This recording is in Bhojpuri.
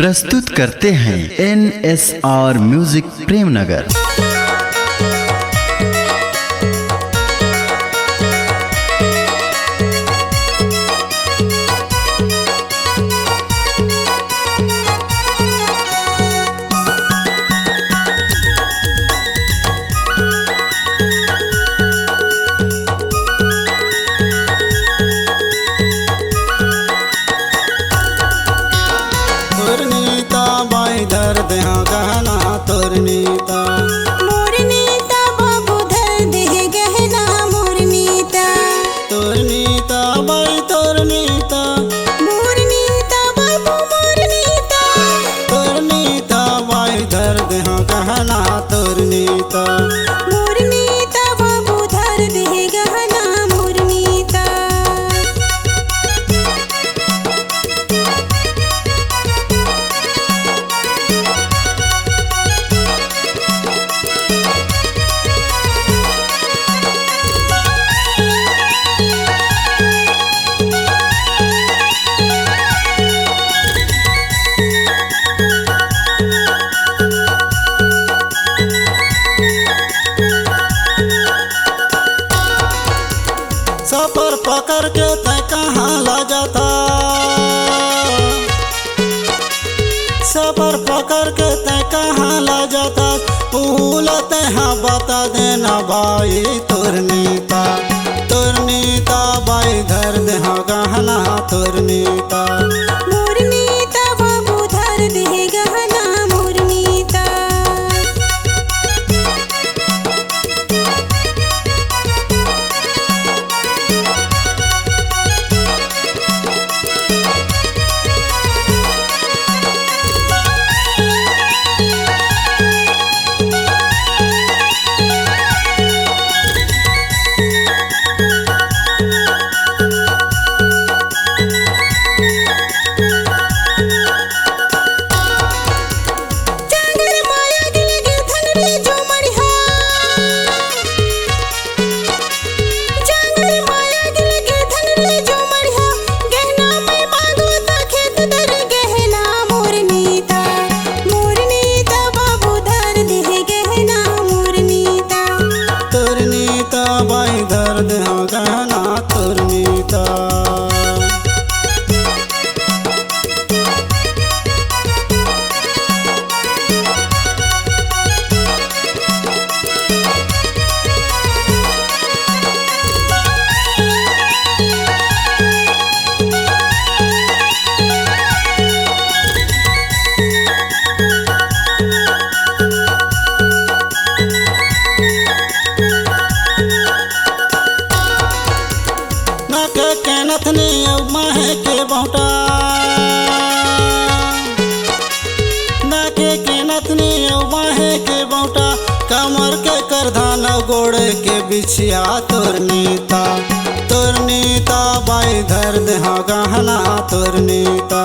प्रस्तुत करते हैं NSR म्यूजिक प्रेमनगर। नीता बाई धर दे गहना तोर नीता मोर नीता बाबू धर दे गहना मोर नीता तोर नीता बाई तोर नीता मोर नीता बाबू मोर नीता तोर नीता बाई धर दे गहना तोर नीता मोर नीता बाबू धर दे गहना मोर नीता सफर पकड़ के तय कहाँ ला जाता, सफर पकड़ के तय कहाँ ला जाता, भूलते हाँ बता देना भाई तोर नीता बाई धर दे गहना तोर नीता मोर नीता बाबू धर दे गहना मोर नीता बाई धर दे गहना तोर नीता के नथनी माहे के बहुटा नाके के नथनी माहे के बहुटा कमर के करधान गोड़े के बिछिया तोर नीता बाई धर दे गहना तोर नीता